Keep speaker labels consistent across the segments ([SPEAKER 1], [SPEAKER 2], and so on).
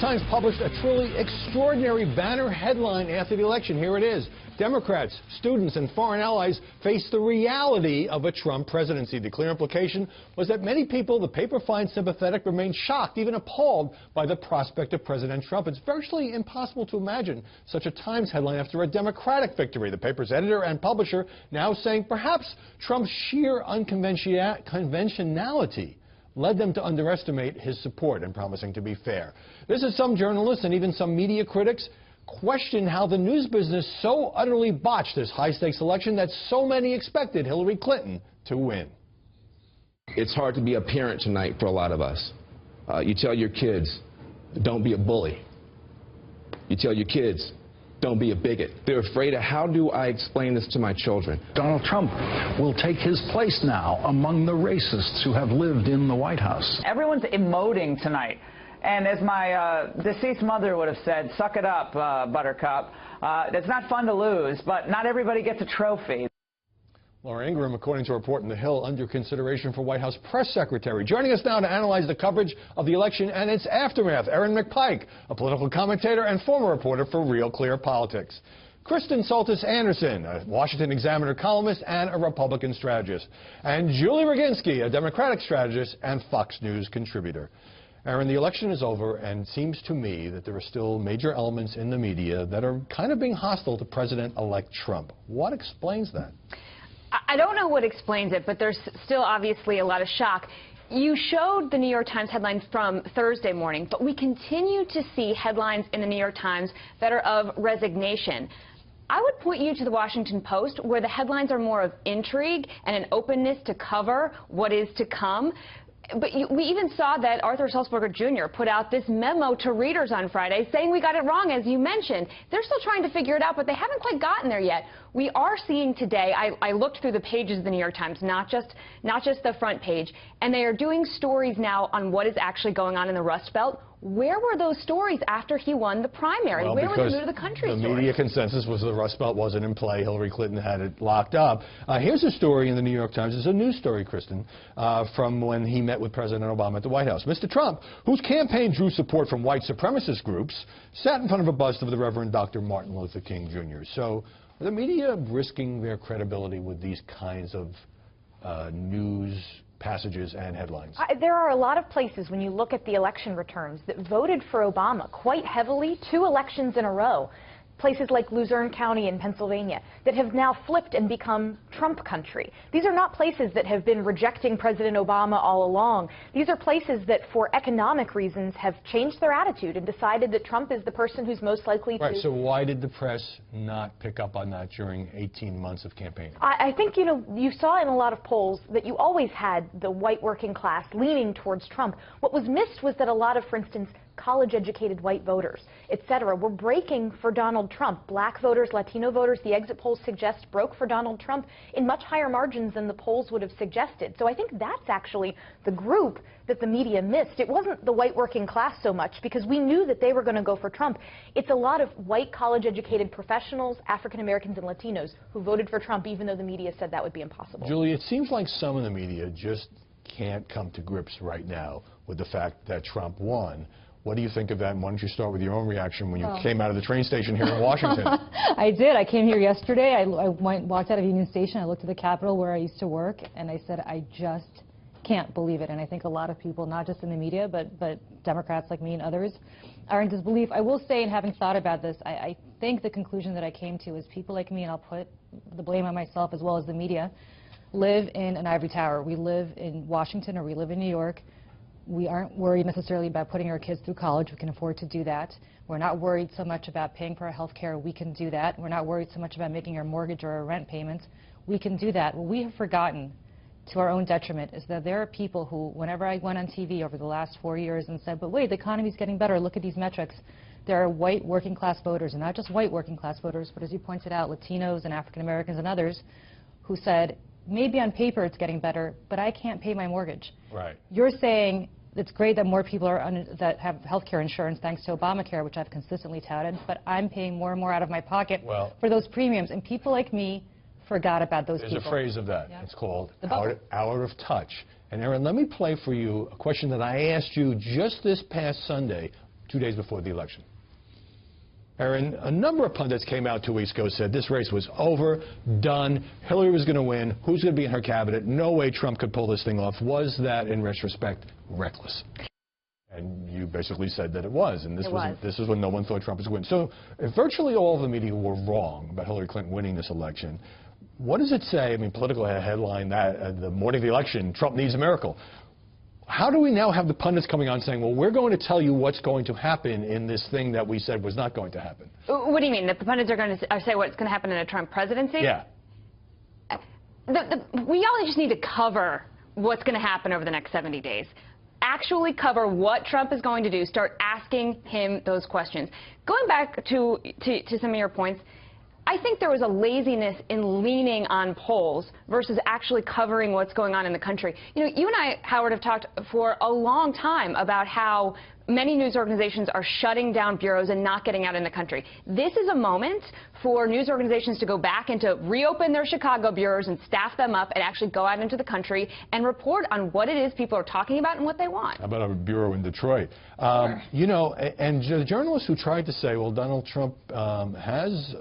[SPEAKER 1] Times published a truly extraordinary banner headline after the election. Here it is. Democrats, students, and foreign allies face the reality of a Trump presidency. The clear implication was that many people the paper finds sympathetic remain shocked, even appalled, by the prospect of President Trump. It's virtually impossible to imagine such a Times headline after a Democratic victory. The paper's editor and publisher now saying perhaps Trump's sheer unconventionality led them to underestimate his support and promising to be fair. This is some journalists and even some media critics question how the news business so utterly botched this high-stakes election that so many expected Hillary Clinton to win.
[SPEAKER 2] It's hard to be a parent tonight for a lot of us. You tell your kids, don't be a bully. You tell your kids, don't be a bigot. They're afraid of, how do I explain this to my children?
[SPEAKER 3] Donald Trump will take his place now among the racists who have lived in the White House.
[SPEAKER 4] Everyone's emoting tonight. And as my deceased mother would have said, suck it up, Buttercup. It's not fun to lose, but not everybody gets a trophy.
[SPEAKER 1] Laura Ingraham, according to a report in The Hill, under consideration for White House press secretary. Joining us now to analyze the coverage of the election and its aftermath, Erin McPike, a political commentator and former reporter for Real Clear Politics. Kristen Soltis Anderson, a Washington Examiner columnist and a Republican strategist. And Julie Roginski, a Democratic strategist and Fox News contributor. Erin, the election is over, and it seems to me that there are still major elements in the media that are kind of being hostile to President-elect Trump. What explains that?
[SPEAKER 5] I don't know what explains it, but there's still obviously a lot of shock. You showed the New York Times headlines from Thursday morning, but we continue to see headlines in the New York Times that are of resignation. I would point you to the Washington Post, where the headlines are more of intrigue and an openness to cover what is to come. But we even saw that Arthur Sulzberger Jr. put out this memo to readers on Friday saying we got it wrong, as you mentioned. They're still trying to figure it out, but they haven't quite gotten there yet. We are seeing today, I looked through the pages of the New York Times, not just the front page, and they are doing stories now on what is actually going on in the Rust Belt. Where were those stories after he won the primary?
[SPEAKER 1] Well,
[SPEAKER 5] where were the new to the country stories?
[SPEAKER 1] The media consensus was the Rust Belt wasn't in play. Hillary Clinton had it locked up. Here's a story in the New York Times. It's a news story, Kristen, from when he met with President Obama at the White House. Mr. Trump, whose campaign drew support from white supremacist groups, sat in front of a bust of the Reverend Dr. Martin Luther King Jr. So are the media risking their credibility with these kinds of news passages and headlines?
[SPEAKER 6] There are a lot of places, when you look at the election returns, that voted for Obama quite heavily 2 elections in a row. Places like Luzerne County in Pennsylvania that have now flipped and become Trump country. These are not places that have been rejecting President Obama all along. These are places that, for economic reasons, have changed their attitude and decided that Trump is the person who's most likely to...
[SPEAKER 1] Right, so why did the press not pick up on that during 18 months of campaigning?
[SPEAKER 6] I think, you saw in a lot of polls that you always had the white working class leaning towards Trump. What was missed was that a lot of, for instance, college-educated white voters, etc., were breaking for Donald Trump. Black voters, Latino voters, the exit polls suggest, broke for Donald Trump in much higher margins than the polls would have suggested. So I think that's actually the group that the media missed. It wasn't the white working class so much, because we knew that they were going to go for Trump. It's a lot of white college-educated professionals, African Americans and Latinos, who voted for Trump, even though the media said that would be impossible.
[SPEAKER 1] Julie, it seems like some in the media just can't come to grips right now with the fact that Trump won. What do you think of that? And why don't you start with your own reaction when you came out of the train station here in Washington?
[SPEAKER 7] I did. I came here yesterday. I walked out of Union Station. I looked at the Capitol where I used to work, and I said, I just can't believe it. And I think a lot of people, not just in the media, but Democrats like me and others, are in disbelief. I will say, and having thought about this, I think the conclusion that I came to is people like me, and I'll put the blame on myself as well as the media, live in an ivory tower. We live in Washington or we live in New York. We aren't worried necessarily about putting our kids through college. We can afford to do that. We're not worried so much about paying for our health care. We can do that. We're not worried so much about making our mortgage or our rent payments. We can do that. What we have forgotten, to our own detriment, is that there are people who, whenever I went on TV over the last 4 years and said, but wait, the economy's getting better, look at these metrics, there are white working class voters, and not just white working class voters, but as you pointed out, Latinos and African Americans and others, who said, maybe on paper it's getting better, but I can't pay my mortgage.
[SPEAKER 1] Right.
[SPEAKER 7] You're saying it's great that more people are that have health care insurance thanks to Obamacare, which I've consistently touted, but I'm paying more and more out of my pocket for those premiums. And people like me forgot about those people.
[SPEAKER 1] There's a phrase of that. Yeah. It's called out of touch. And Erin, let me play for you a question that I asked you just this past Sunday 2 days before the election. Aaron, a number of pundits came out 2 weeks ago, said this race was over, done, Hillary was going to win, who's going to be in her cabinet, no way Trump could pull this thing off. Was that, in retrospect, reckless? And you basically said that it was, and this is when no one thought Trump was going to win. So if virtually all of the media were wrong about Hillary Clinton winning this election, what does it say? I mean, Politico had a headline that the morning of the election, Trump needs a miracle. How do we now have the pundits coming on saying, well, we're going to tell you what's going to happen in this thing that we said was not going to happen?
[SPEAKER 5] What do you mean? That the pundits are going to say what's going to happen in a Trump presidency?
[SPEAKER 1] Yeah.
[SPEAKER 5] We all just need to cover what's going to happen over the next 70 days. Actually cover what Trump is going to do. Start asking him those questions. Going back to some of your points, I think there was a laziness in leaning on polls versus actually covering what's going on in the country. You know, you and I, Howard, have talked for a long time about how many news organizations are shutting down bureaus and not getting out in the country. This is a moment for news organizations to go back and to reopen their Chicago bureaus and staff them up and actually go out into the country and report on what it is people are talking about and what they want.
[SPEAKER 1] How about a bureau in Detroit? Sure. You know, and the journalists who tried to say, well, Donald Trump has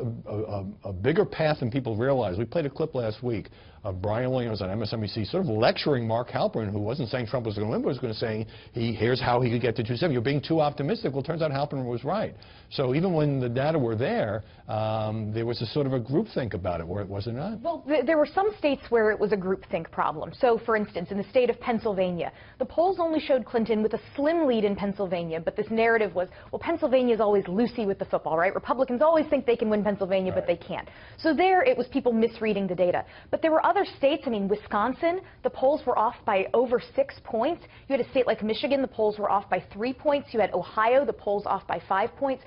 [SPEAKER 1] a bigger path than people realize. We played a clip last week of Brian Williams on MSNBC sort of lecturing Mark Halperin, who wasn't saying Trump was going to win, but was going to say, here's how he could get to 270. You're being too optimistic. Well, it turns out Halperin was right. So even when the data were there was a sort of a groupthink about it, was it not?
[SPEAKER 6] Well, there were some states where it was a groupthink problem. So, for instance, in the state of Pennsylvania, the polls only showed Clinton with a slim lead in Pennsylvania, but this narrative was, well, Pennsylvania is always loosey with the football, right? Republicans always think they can win Pennsylvania, but they can't. So there, it was people misreading the data. But there were other states, I mean, Wisconsin, the polls were off by over 6 points. You had a state like Michigan, the polls were off by 3 points. You had Ohio, the polls off by 5 points.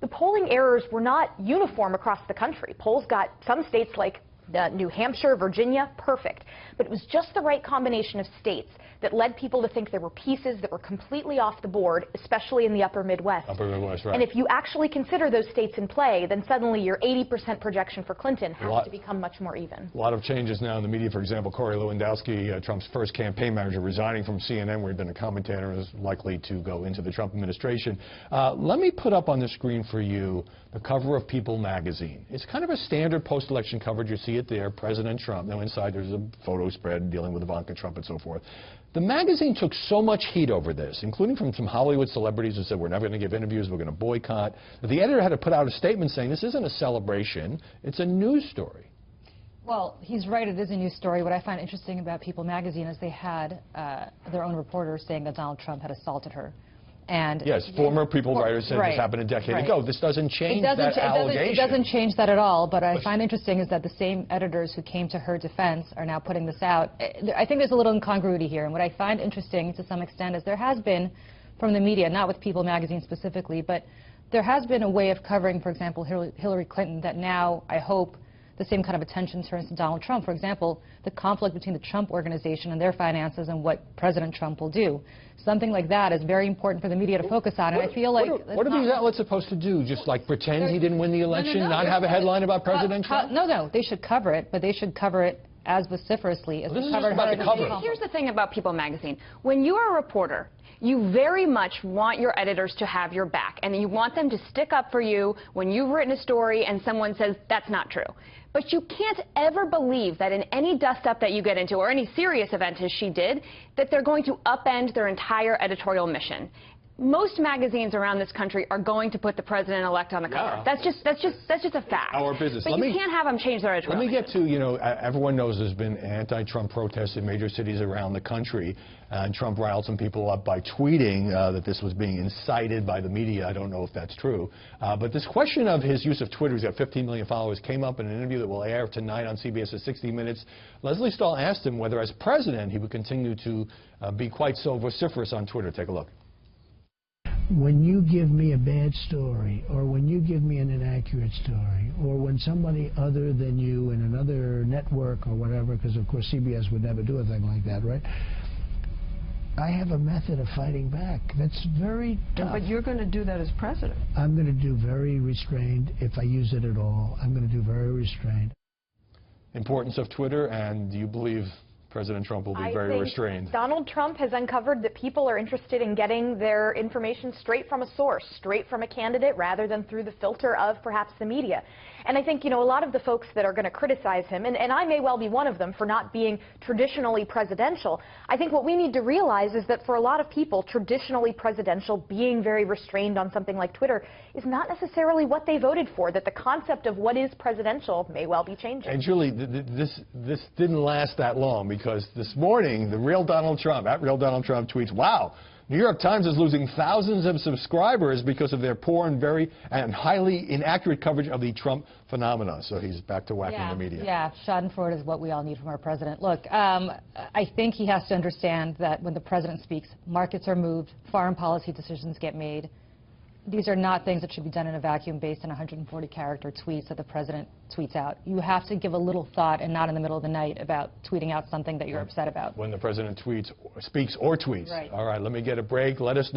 [SPEAKER 6] The polling errors were not uniform across the country. Polls got some states like New Hampshire, Virginia, perfect. But it was just the right combination of states that led people to think there were pieces that were completely off the board, especially in the upper Midwest.
[SPEAKER 1] Upper Midwest, right.
[SPEAKER 6] And if you actually consider those states in play, then suddenly your 80% projection for Clinton has to become much more even.
[SPEAKER 1] A lot of changes now in the media. For example, Corey Lewandowski, Trump's first campaign manager, resigning from CNN, where he'd been a commentator, is likely to go into the Trump administration. Let me put up on the screen for you the cover of People magazine. It's kind of a standard post-election coverage. You see it there, President Trump. Now inside there's a photo spread dealing with Ivanka Trump and so forth. The magazine took so much heat over this, including from some Hollywood celebrities who said, we're never going to give interviews, we're going to boycott, that the editor had to put out a statement saying this isn't a celebration, it's a news story.
[SPEAKER 7] Well, he's right, it is a news story. What I find interesting about People magazine is they had their own reporter saying that Donald Trump had assaulted her. And
[SPEAKER 1] yes, former People writers said this happened a decade ago. This doesn't change that allegation.
[SPEAKER 7] It doesn't change that at all, but I find interesting is that the same editors who came to her defense are now putting this out. I think there's a little incongruity here, and what I find interesting to some extent is there has been, from the media, not with People magazine specifically, but there has been a way of covering, for example, Hillary Clinton that now, I hope, the same kind of attention turns to Donald Trump. For example, the conflict between the Trump organization and their finances and what President Trump will do. Something like that is very important for the media to focus on, and I feel like...
[SPEAKER 1] What are these outlets supposed to do? Just like pretend he didn't win the election, not have a headline about President Trump?
[SPEAKER 7] No, they should cover it, but they should cover it as vociferously as they covered her.
[SPEAKER 5] Here's the thing about People magazine. When you are a reporter, you very much want your editors to have your back, and you want them to stick up for you when you've written a story and someone says that's not true. But you can't ever believe that in any dust-up that you get into, or any serious event as she did, that they're going to upend their entire editorial mission. Most magazines around this country are going to put the president-elect on the cover. That's just a fact.
[SPEAKER 1] Our business.
[SPEAKER 5] But you can't have them change their editorial.
[SPEAKER 1] Let me get to, you know, everyone knows there's been anti-Trump protests in major cities around the country, and Trump riled some people up by tweeting that this was being incited by the media. I don't know if that's true. But this question of his use of Twitter, he's got 15 million followers, came up in an interview that will air tonight on CBS's 60 Minutes. Leslie Stahl asked him whether, as president, he would continue to be quite so vociferous on Twitter. Take a look.
[SPEAKER 8] When you give me a bad story, or when you give me an inaccurate story, or when somebody other than you in another network or whatever, because of course CBS would never do a thing like that, right? I have a method of fighting back. That's very tough.
[SPEAKER 9] But you're going to do that as president.
[SPEAKER 8] I'm going to do very restrained. If I use it at all, I'm going to do very restrained.
[SPEAKER 1] Importance of Twitter, and do you believe President Trump will be
[SPEAKER 6] I
[SPEAKER 1] very
[SPEAKER 6] think
[SPEAKER 1] restrained.
[SPEAKER 6] Donald Trump has uncovered that people are interested in getting their information straight from a source, straight from a candidate, rather than through the filter of perhaps the media. And I think, you know, a lot of the folks that are going to criticize him, and I may well be one of them for not being traditionally presidential, I think what we need to realize is that for a lot of people, traditionally presidential, being very restrained on something like Twitter, is not necessarily what they voted for, that the concept of what is presidential may well be changing.
[SPEAKER 1] And Julie, this didn't last that long, because this morning, the real Donald Trump, at real Donald Trump, tweets, wow, New York Times is losing thousands of subscribers because of their poor and highly inaccurate coverage of the Trump phenomena. So he's back to whacking the media.
[SPEAKER 7] Yeah, schadenfreude is what we all need from our president. Look, I think he has to understand that when the president speaks, markets are moved, foreign policy decisions get made. These are not things that should be done in a vacuum based on 140-character tweets that the president tweets out. You have to give a little thought and not in the middle of the night about tweeting out something that you're upset about.
[SPEAKER 1] When the president speaks or tweets.
[SPEAKER 7] Right.
[SPEAKER 1] All right, let me get a break. Let us know.